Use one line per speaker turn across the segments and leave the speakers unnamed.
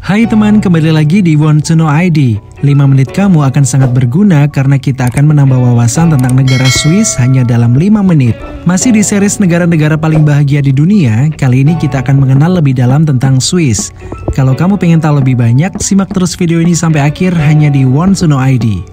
Hai teman, kembali lagi di Want to Know ID. 5 menit kamu akan sangat berguna karena kita akan menambah wawasan tentang negara Swiss hanya dalam 5 menit. Masih di series negara-negara paling bahagia di dunia, kali ini kita akan mengenal lebih dalam tentang Swiss. Kalau kamu pengen tahu lebih banyak, simak terus video ini sampai akhir hanya di Want to Know ID.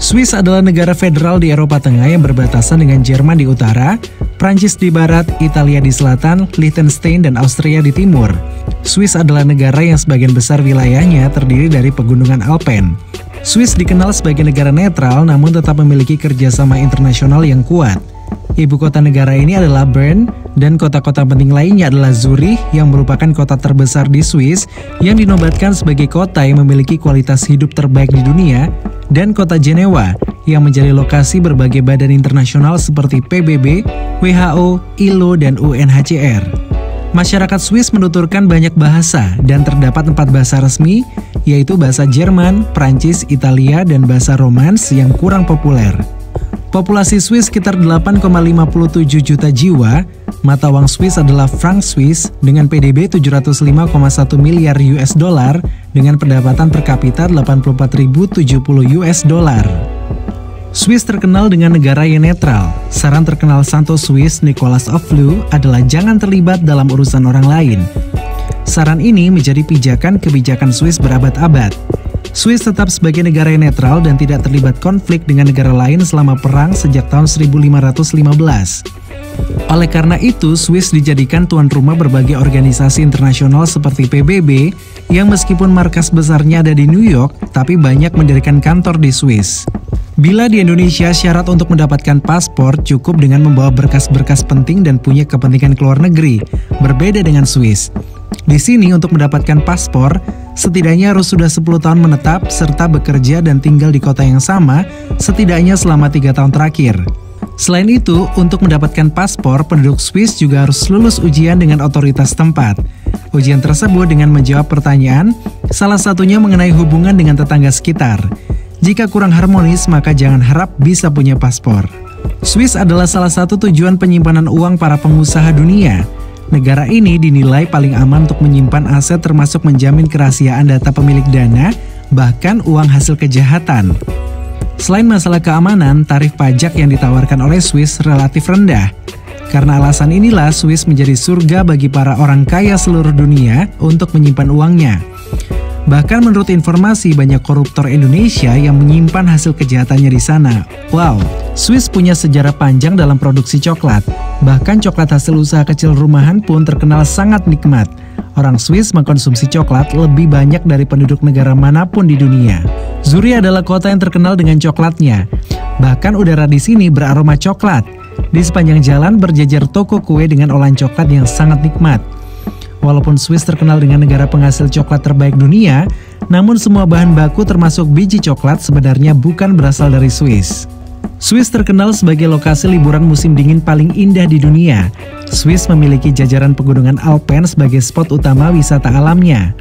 Swiss adalah negara federal di Eropa Tengah yang berbatasan dengan Jerman di utara, Prancis di barat, Italia di selatan, Liechtenstein dan Austria di timur. Swiss adalah negara yang sebagian besar wilayahnya terdiri dari pegunungan Alpen. Swiss dikenal sebagai negara netral namun tetap memiliki kerjasama internasional yang kuat. Ibu kota negara ini adalah Bern, dan kota-kota penting lainnya adalah Zurich yang merupakan kota terbesar di Swiss yang dinobatkan sebagai kota yang memiliki kualitas hidup terbaik di dunia, dan kota Jenewa yang menjadi lokasi berbagai badan internasional seperti PBB, WHO, ILO, dan UNHCR. Masyarakat Swiss menuturkan banyak bahasa dan terdapat 4 bahasa resmi, yaitu bahasa Jerman, Prancis, Italia, dan bahasa Romans yang kurang populer. Populasi Swiss sekitar 8,57 juta jiwa. Mata uang Swiss adalah franc Swiss dengan PDB 705,1 miliar US dollar dengan pendapatan per kapita 84.070 US dollar. Swiss terkenal dengan negara yang netral. Saran terkenal Santo Swiss Nicholas of Flu adalah jangan terlibat dalam urusan orang lain. Saran ini menjadi pijakan kebijakan Swiss berabad-abad. Swiss tetap sebagai negara yang netral dan tidak terlibat konflik dengan negara lain selama perang sejak tahun 1515. Oleh karena itu, Swiss dijadikan tuan rumah berbagai organisasi internasional seperti PBB, yang meskipun markas besarnya ada di New York, tapi banyak mendirikan kantor di Swiss. Bila di Indonesia syarat untuk mendapatkan paspor cukup dengan membawa berkas-berkas penting dan punya kepentingan ke luar negeri, berbeda dengan Swiss. Di sini untuk mendapatkan paspor, setidaknya harus sudah 10 tahun menetap serta bekerja dan tinggal di kota yang sama setidaknya selama 3 tahun terakhir. Selain itu, untuk mendapatkan paspor, penduduk Swiss juga harus lulus ujian dengan otoritas tempat. Ujian tersebut dengan menjawab pertanyaan, salah satunya mengenai hubungan dengan tetangga sekitar. Jika kurang harmonis, maka jangan harap bisa punya paspor. Swiss adalah salah satu tujuan penyimpanan uang para pengusaha dunia. Negara ini dinilai paling aman untuk menyimpan aset termasuk menjamin kerahasiaan data pemilik dana, bahkan uang hasil kejahatan. Selain masalah keamanan, tarif pajak yang ditawarkan oleh Swiss relatif rendah. Karena alasan inilah Swiss menjadi surga bagi para orang kaya seluruh dunia untuk menyimpan uangnya. Bahkan menurut informasi, banyak koruptor Indonesia yang menyimpan hasil kejahatannya di sana. Wow, Swiss punya sejarah panjang dalam produksi coklat. Bahkan coklat hasil usaha kecil rumahan pun terkenal sangat nikmat. Orang Swiss mengkonsumsi coklat lebih banyak dari penduduk negara manapun di dunia. Zurich adalah kota yang terkenal dengan coklatnya. Bahkan udara di sini beraroma coklat. Di sepanjang jalan berjejer toko kue dengan olahan coklat yang sangat nikmat. Walaupun Swiss terkenal dengan negara penghasil coklat terbaik dunia, namun semua bahan baku termasuk biji coklat sebenarnya bukan berasal dari Swiss. Swiss terkenal sebagai lokasi liburan musim dingin paling indah di dunia. Swiss memiliki jajaran pegunungan Alpen sebagai spot utama wisata alamnya.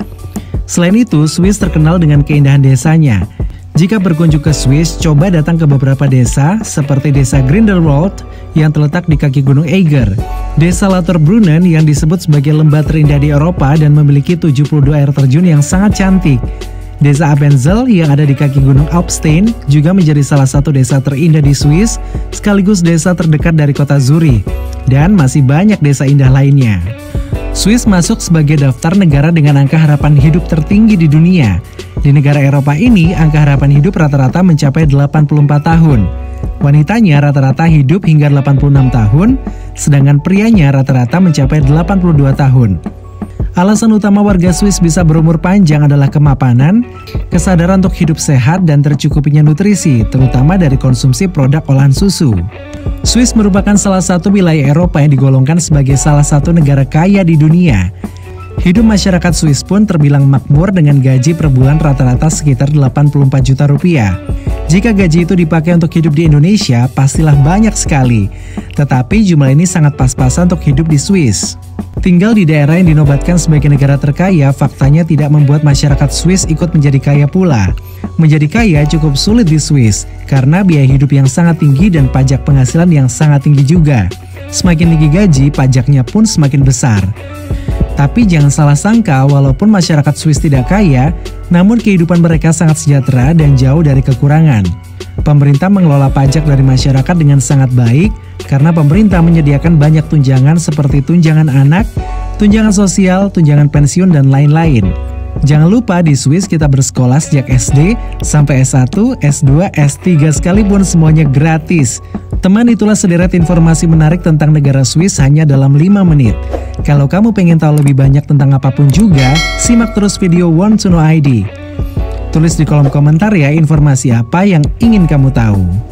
Selain itu, Swiss terkenal dengan keindahan desanya. Jika berkunjung ke Swiss, coba datang ke beberapa desa seperti desa Grindelwald yang terletak di kaki gunung Eiger, desa Lauterbrunnen yang disebut sebagai lembah terindah di Eropa dan memiliki 72 air terjun yang sangat cantik. Desa Appenzell yang ada di kaki gunung Alpstein juga menjadi salah satu desa terindah di Swiss, sekaligus desa terdekat dari kota Zurich, dan masih banyak desa indah lainnya. Swiss masuk sebagai daftar negara dengan angka harapan hidup tertinggi di dunia. Di negara Eropa ini, angka harapan hidup rata-rata mencapai 84 tahun. Wanitanya rata-rata hidup hingga 86 tahun, sedangkan prianya rata-rata mencapai 82 tahun. Alasan utama warga Swiss bisa berumur panjang adalah kemapanan, kesadaran untuk hidup sehat, dan tercukupinya nutrisi, terutama dari konsumsi produk olahan susu. Swiss merupakan salah satu wilayah Eropa yang digolongkan sebagai salah satu negara kaya di dunia. Hidup masyarakat Swiss pun terbilang makmur dengan gaji per bulan rata-rata sekitar 84 juta rupiah. Jika gaji itu dipakai untuk hidup di Indonesia, pastilah banyak sekali. Tetapi jumlah ini sangat pas-pasan untuk hidup di Swiss. Tinggal di daerah yang dinobatkan sebagai negara terkaya, faktanya tidak membuat masyarakat Swiss ikut menjadi kaya pula. Menjadi kaya cukup sulit di Swiss karena biaya hidup yang sangat tinggi dan pajak penghasilan yang sangat tinggi juga. Semakin tinggi gaji, pajaknya pun semakin besar. Tapi jangan salah sangka, walaupun masyarakat Swiss tidak kaya, namun kehidupan mereka sangat sejahtera dan jauh dari kekurangan. Pemerintah mengelola pajak dari masyarakat dengan sangat baik karena pemerintah menyediakan banyak tunjangan seperti tunjangan anak, tunjangan sosial, tunjangan pensiun, dan lain-lain. Jangan lupa di Swiss kita bersekolah sejak SD sampai S1, S2, S3 sekalipun semuanya gratis. Teman, itulah sederet informasi menarik tentang negara Swiss hanya dalam 5 menit. Kalau kamu pengen tahu lebih banyak tentang apapun juga, simak terus video Want to Know ID. Tulis di kolom komentar ya informasi apa yang ingin kamu tahu.